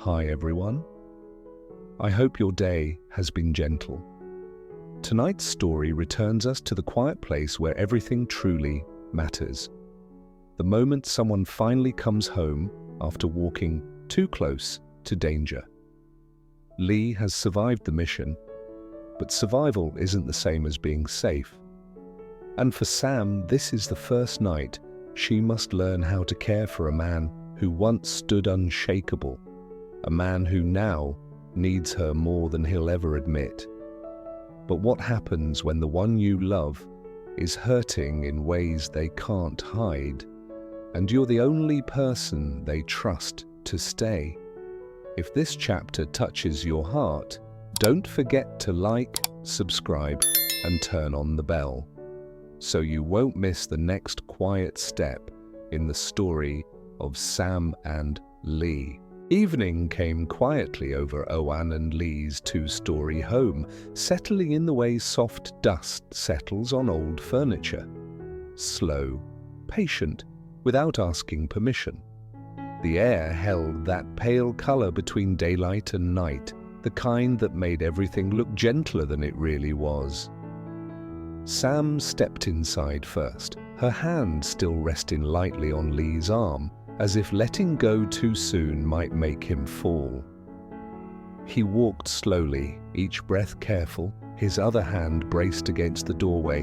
Hi everyone. I hope your day has been gentle. Tonight's story returns us to the quiet place where everything truly matters. The moment someone finally comes home after walking too close to danger. Lee has survived the mission, but survival isn't the same as being safe. And for Sam, this is the first night she must learn how to care for a man who once stood unshakable, a man who now needs her more than he'll ever admit. But what happens when the one you love is hurting in ways they can't hide, and you're the only person they trust to stay? If this chapter touches your heart, don't forget to like, subscribe, and turn on the bell, so you won't miss the next quiet step in the story of Sam and Lee. Evening came quietly over Owen and Lee's two-story home, settling in the way soft dust settles on old furniture. Slow, patient, without asking permission. The air held that pale color between daylight and night, the kind that made everything look gentler than it really was. Sam stepped inside first, her hand still resting lightly on Lee's arm, as if letting go too soon might make him fall. He walked slowly, each breath careful, his other hand braced against the doorway,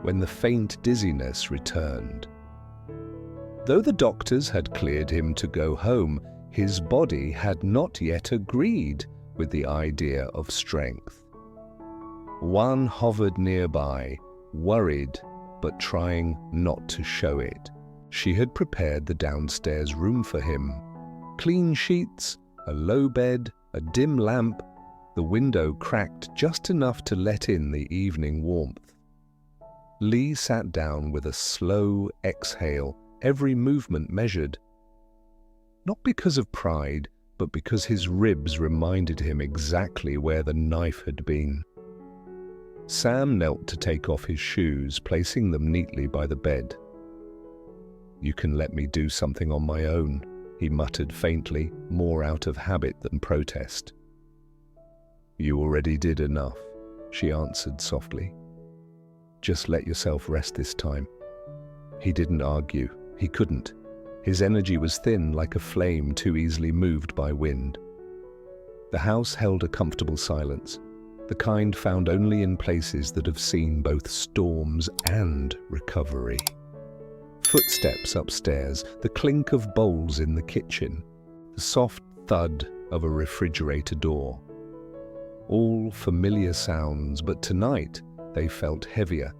when the faint dizziness returned. Though the doctors had cleared him to go home, his body had not yet agreed with the idea of strength. One hovered nearby, worried, but trying not to show it. She had prepared the downstairs room for him. Clean sheets, a low bed, a dim lamp, the window cracked just enough to let in the evening warmth. Lee sat down with a slow exhale, every movement measured. Not because of pride, but because his ribs reminded him exactly where the knife had been. Sam knelt to take off his shoes, placing them neatly by the bed. "You can let me do something on my own," he muttered faintly, more out of habit than protest. "You already did enough," she answered softly. "Just let yourself rest this time." He didn't argue. He couldn't. His energy was thin, like a flame too easily moved by wind. The house held a comfortable silence, the kind found only in places that have seen both storms and recovery. Footsteps upstairs, the clink of bowls in the kitchen, the soft thud of a refrigerator door. All familiar sounds, but tonight they felt heavier,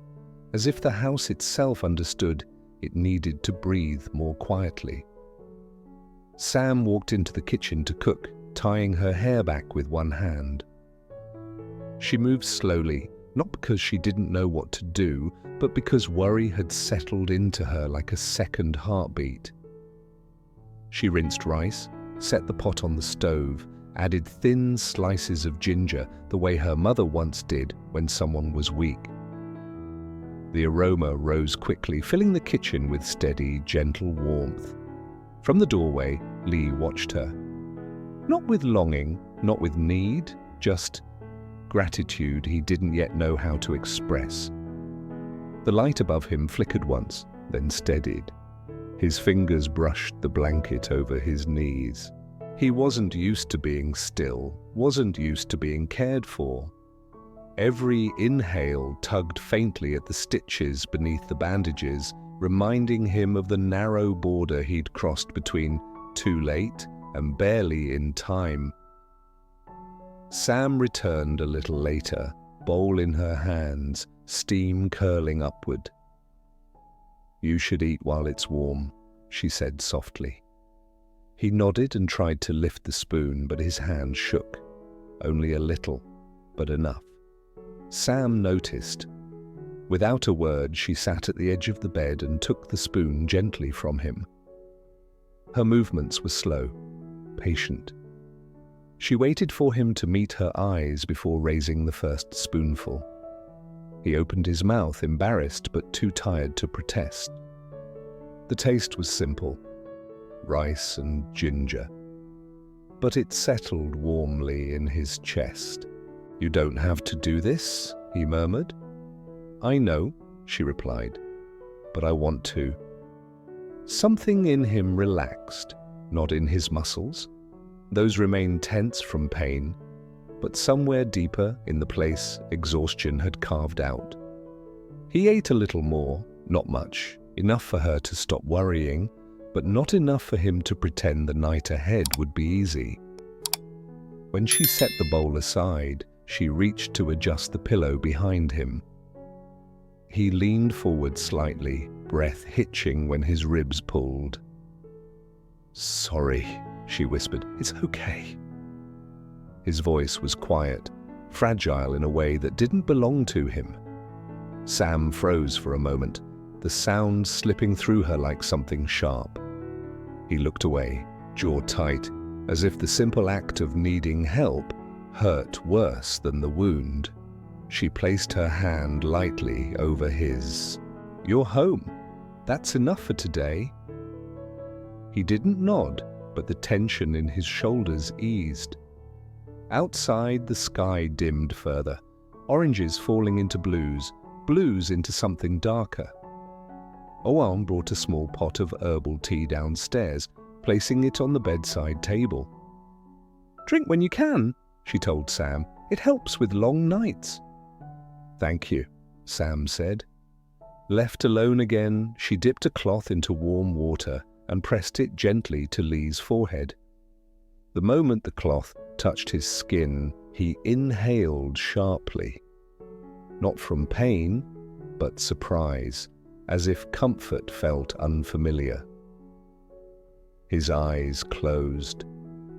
as if the house itself understood it needed to breathe more quietly. Sam walked into the kitchen to cook, tying her hair back with one hand. She moved slowly, not because she didn't know what to do, but because worry had settled into her like a second heartbeat. She rinsed rice, set the pot on the stove, added thin slices of ginger the way her mother once did when someone was weak. The aroma rose quickly, filling the kitchen with steady, gentle warmth. From the doorway, Lee watched her. Not with longing, not with need, just gratitude he didn't yet know how to express. The light above him flickered once, then steadied. His fingers brushed the blanket over his knees. He wasn't used to being still, wasn't used to being cared for. Every inhale tugged faintly at the stitches beneath the bandages, reminding him of the narrow border he'd crossed between too late and barely in time. Sam returned a little later, bowl in her hands, steam curling upward. "You should eat while it's warm," she said softly. He nodded and tried to lift the spoon, but his hand shook. Only a little, but enough. Sam noticed. Without a word, she sat at the edge of the bed and took the spoon gently from him. Her movements were slow, patient. She waited for him to meet her eyes before raising the first spoonful. He opened his mouth, embarrassed but too tired to protest. The taste was simple, rice and ginger. but it settled warmly in his chest. "You don't have to do this," he murmured. "I know," she replied, "but I want to." Something in him relaxed, not in his muscles. Those remained tense from pain, but somewhere deeper in the place exhaustion had carved out. He ate a little more, not much, enough for her to stop worrying, but not enough for him to pretend the night ahead would be easy. When she set the bowl aside, she reached to adjust the pillow behind him. He leaned forward slightly, breath hitching when his ribs pulled. "Sorry," she whispered. "It's okay." His voice was quiet, fragile in a way that didn't belong to him. Sam froze for a moment, the sound slipping through her like something sharp. He looked away, jaw tight, as if the simple act of needing help hurt worse than the wound. She placed her hand lightly over his. "You're home. That's enough for today." He didn't nod, but the tension in his shoulders eased. Outside, the sky dimmed further, oranges falling into blues, blues into something darker. Owen brought a small pot of herbal tea downstairs, placing it on the bedside table. "Drink when you can," she told Sam. "It helps with long nights." "Thank you," Sam said. Left alone again, she dipped a cloth into warm water and pressed it gently to Lee's forehead. The moment the cloth touched his skin, he inhaled sharply. Not from pain, but surprise, as if comfort felt unfamiliar. His eyes closed.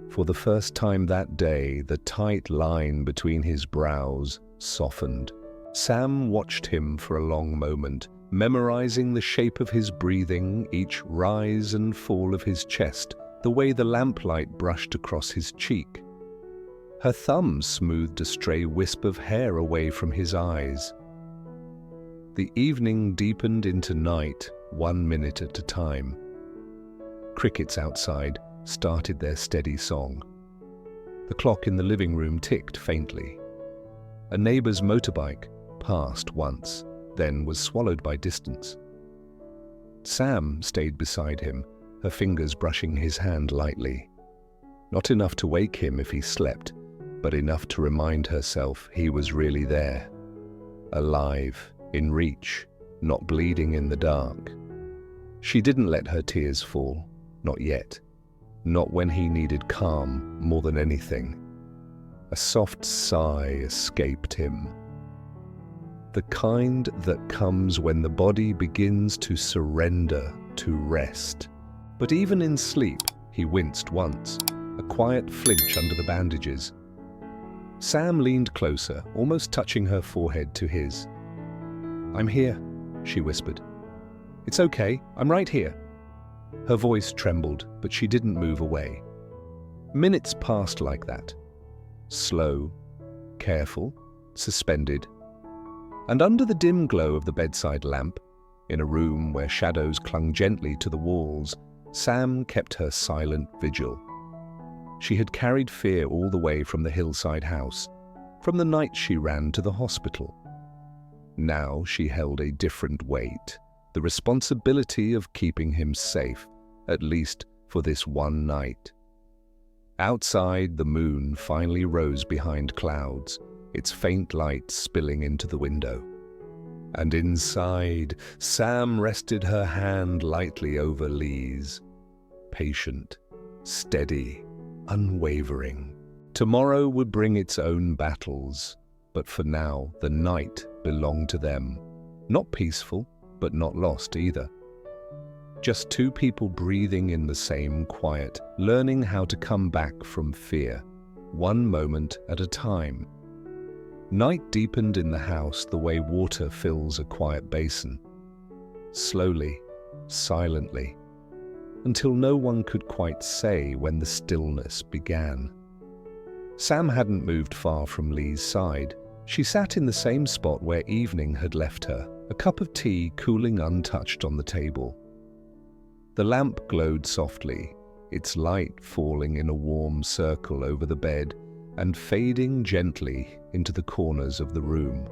For the first time that day, the tight line between his brows softened. Sam watched him for a long moment, memorizing the shape of his breathing, each rise and fall of his chest, the way the lamplight brushed across his cheek. Her thumb smoothed a stray wisp of hair away from his eyes. The evening deepened into night, 1 minute at a time. Crickets outside started their steady song. The clock in the living room ticked faintly. A neighbor's motorbike passed once, then was swallowed by distance. Sam stayed beside him, her fingers brushing his hand lightly. Not enough to wake him if he slept, but enough to remind herself he was really there. Alive, in reach, not bleeding in the dark. She didn't let her tears fall, not yet. Not when he needed calm more than anything. A soft sigh escaped him. The kind that comes when the body begins to surrender to rest. But even in sleep, he winced once, a quiet flinch under the bandages. Sam leaned closer, almost touching her forehead to his. "I'm here," she whispered. "It's okay, I'm right here." Her voice trembled, but she didn't move away. Minutes passed like that. Slow, careful, suspended. And under the dim glow of the bedside lamp, in a room where shadows clung gently to the walls, Sam kept her silent vigil. She had carried fear all the way from the hillside house, from the night she ran to the hospital. Now she held a different weight, the responsibility of keeping him safe, at least for this one night. Outside, the moon finally rose behind clouds, its faint light spilling into the window. And inside, Sam rested her hand lightly over Lee's. Patient, steady, unwavering. Tomorrow would bring its own battles, but for now, the night belonged to them. Not peaceful, but not lost either. Just two people breathing in the same quiet, learning how to come back from fear, one moment at a time. Night deepened in the house the way water fills a quiet basin. Slowly, silently, until no one could quite say when the stillness began. Sam hadn't moved far from Lee's side. She sat in the same spot where evening had left her, a cup of tea cooling untouched on the table. The lamp glowed softly, its light falling in a warm circle over the bed and fading gently into the corners of the room.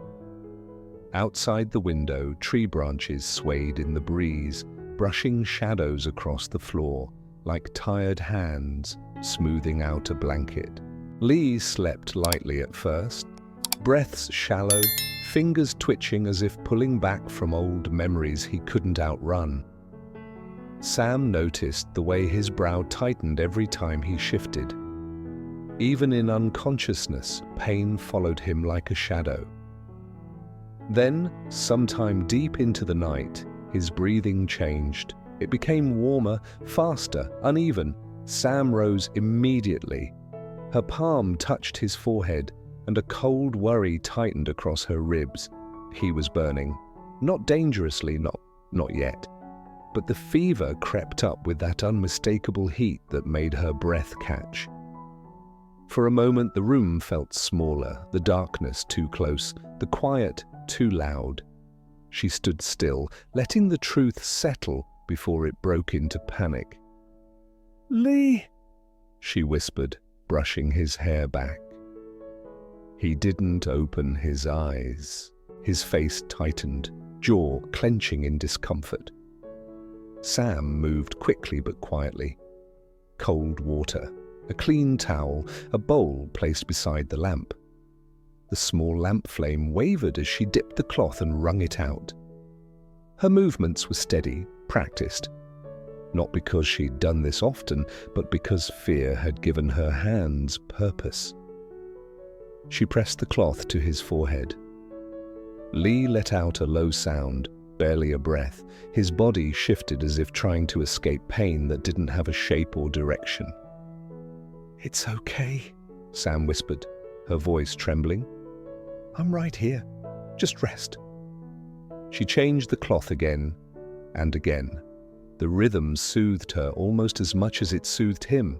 Outside the window, tree branches swayed in the breeze, brushing shadows across the floor like tired hands smoothing out a blanket. Lee slept lightly at first, breaths shallow, fingers twitching as if pulling back from old memories he couldn't outrun. Sam noticed the way his brow tightened every time he shifted. Even in unconsciousness, pain followed him like a shadow. Then, sometime deep into the night, his breathing changed. It became warmer, faster, uneven. Sam rose immediately. Her palm touched his forehead, and a cold worry tightened across her ribs. He was burning. Not dangerously, not yet. But the fever crept up with that unmistakable heat that made her breath catch. For a moment the room felt smaller, the darkness too close, the quiet too loud. She stood still, letting the truth settle before it broke into panic. "Lee," she whispered, brushing his hair back. He didn't open his eyes. His face tightened, jaw clenching in discomfort. Sam moved quickly but quietly. Cold water, a clean towel, a bowl placed beside the lamp. The small lamp flame wavered as she dipped the cloth and wrung it out. Her movements were steady, practiced. Not because she'd done this often, but because fear had given her hands purpose. She pressed the cloth to his forehead. Lee let out a low sound, barely a breath. His body shifted as if trying to escape pain that didn't have a shape or direction. "It's okay," Sam whispered, her voice trembling. "I'm right here. Just rest." She changed the cloth again and again. The rhythm soothed her almost as much as it soothed him.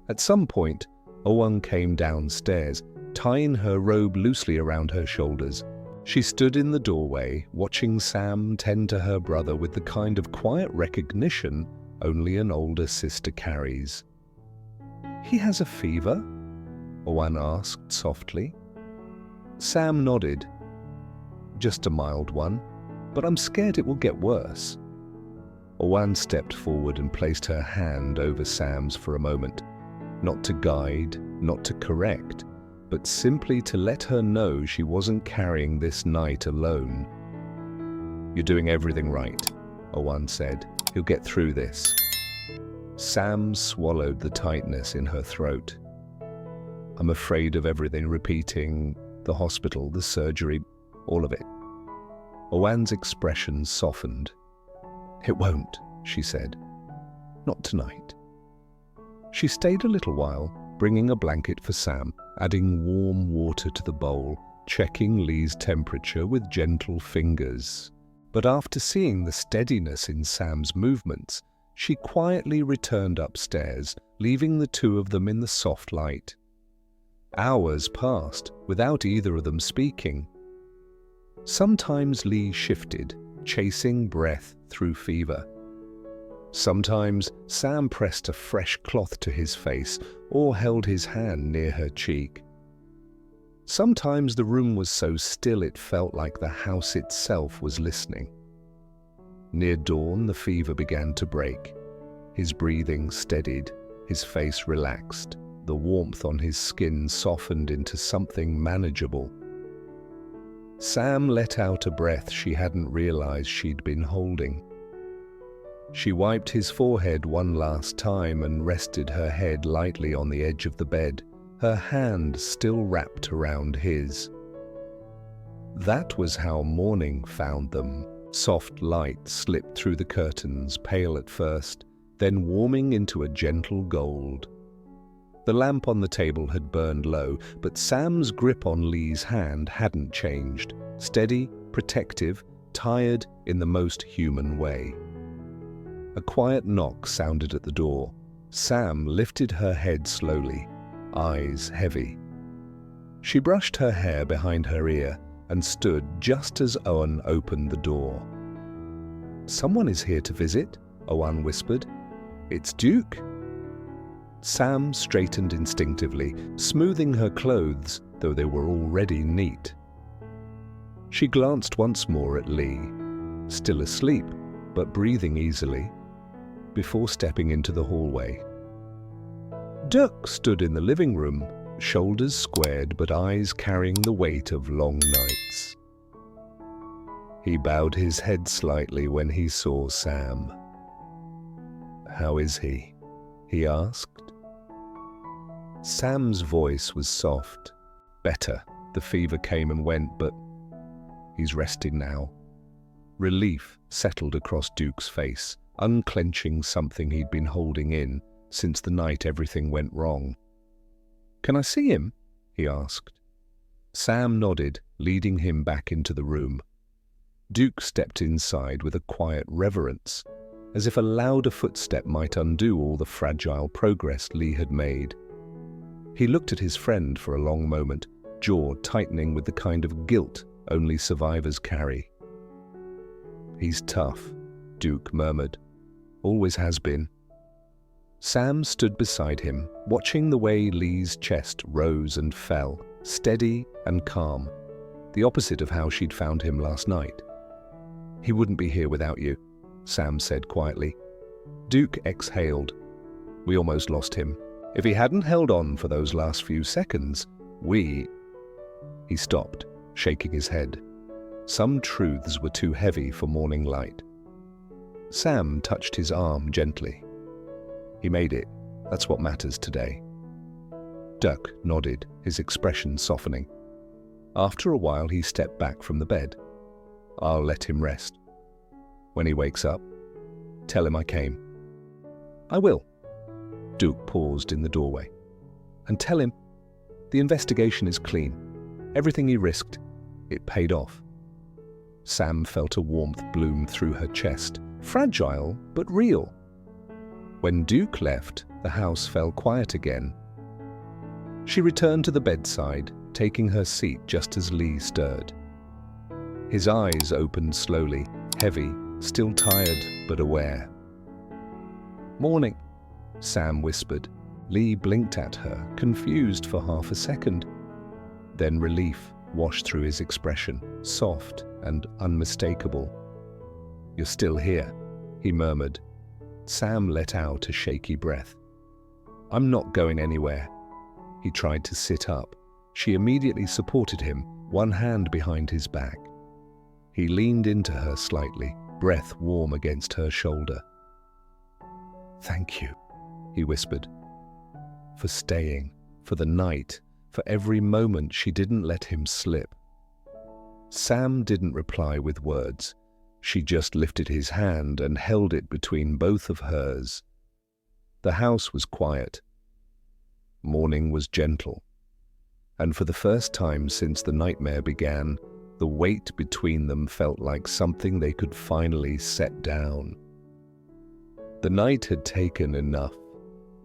At some point, Owen came downstairs, tying her robe loosely around her shoulders. She stood in the doorway, watching Sam tend to her brother with the kind of quiet recognition only an older sister carries. "He has a fever?" Owen asked softly. Sam nodded. "Just a mild one, but I'm scared it will get worse." Owen stepped forward and placed her hand over Sam's for a moment, not to guide, not to correct, but simply to let her know she wasn't carrying this night alone. "You're doing everything right," Owen said. "You'll get through this." Sam swallowed the tightness in her throat. "I'm afraid of everything repeating, the hospital, the surgery, all of it." Owen's expression softened. "It won't," she said. "Not tonight." She stayed a little while, bringing a blanket for Sam, adding warm water to the bowl, checking Lee's temperature with gentle fingers. But after seeing the steadiness in Sam's movements, she quietly returned upstairs, leaving the two of them in the soft light. Hours passed without either of them speaking. Sometimes Lee shifted, chasing breath through fever. Sometimes Sam pressed a fresh cloth to his face or held his hand near her cheek. Sometimes the room was so still it felt like the house itself was listening. Near dawn, the fever began to break. His breathing steadied, his face relaxed, the warmth on his skin softened into something manageable. Sam let out a breath she hadn't realized she'd been holding. She wiped his forehead one last time and rested her head lightly on the edge of the bed, her hand still wrapped around his. That was how morning found them. Soft light slipped through the curtains, pale at first, then warming into a gentle gold. The lamp on the table had burned low, but Sam's grip on Lee's hand hadn't changed, steady, protective, tired in the most human way. A quiet knock sounded at the door. Sam lifted her head slowly, eyes heavy. She brushed her hair behind her ear and stood just as Owen opened the door. "Someone is here to visit," Owen whispered. "It's Duke." Sam straightened instinctively, smoothing her clothes, though they were already neat. She glanced once more at Lee, still asleep, but breathing easily, before stepping into the hallway. Dirk stood in the living room, shoulders squared but eyes carrying the weight of long nights. He bowed his head slightly when he saw Sam. "How is he?" he asked. Sam's voice was soft. "Better. The fever came and went, but he's resting now." Relief settled across Duke's face, unclenching something he'd been holding in since the night everything went wrong. "Can I see him?" he asked. Sam nodded, leading him back into the room. Duke stepped inside with a quiet reverence, as if a louder footstep might undo all the fragile progress Lee had made. He looked at his friend for a long moment, jaw tightening with the kind of guilt only survivors carry. "He's tough," Duke murmured. "Always has been." Sam stood beside him, watching the way Lee's chest rose and fell, steady and calm, the opposite of how she'd found him last night. "He wouldn't be here without you," Sam said quietly. Duke exhaled. "We almost lost him. If he hadn't held on for those last few seconds, we—" He stopped, shaking his head. Some truths were too heavy for morning light. Sam touched his arm gently. "He made it. That's what matters today." Dirk nodded, his expression softening. After a while, he stepped back from the bed. "I'll let him rest. When he wakes up, tell him I came." "I will." Duke paused in the doorway. "And tell him the investigation is clean. Everything he risked, it paid off." Sam felt a warmth bloom through her chest, fragile but real. When Duke left, the house fell quiet again. She returned to the bedside, taking her seat just as Lee stirred. His eyes opened slowly, heavy, still tired but aware. "Morning," Sam whispered. Lee blinked at her, confused for half a second. Then relief washed through his expression, soft and unmistakable. "You're still here," he murmured. Sam let out a shaky breath. "I'm not going anywhere." He tried to sit up. She immediately supported him, one hand behind his back. He leaned into her slightly, breath warm against her shoulder. "Thank you," he whispered. "For staying, for the night, for every moment she didn't let him slip." Sam didn't reply with words. She just lifted his hand and held it between both of hers. The house was quiet. Morning was gentle. And for the first time since the nightmare began, the weight between them felt like something they could finally set down. The night had taken enough.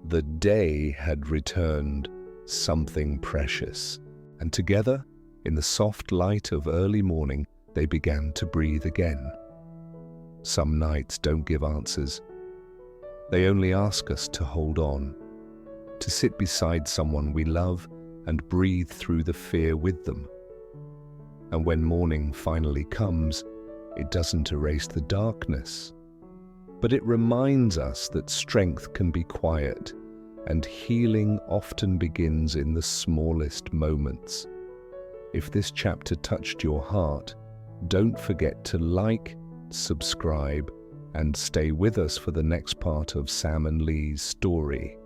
The day had returned something precious. And together, in the soft light of early morning, they began to breathe again. Some nights don't give answers. They only ask us to hold on, to sit beside someone we love and breathe through the fear with them. And when morning finally comes, it doesn't erase the darkness, but it reminds us that strength can be quiet and healing often begins in the smallest moments. If this chapter touched your heart, don't forget to like, subscribe, and stay with us for the next part of Sam and Lee's story.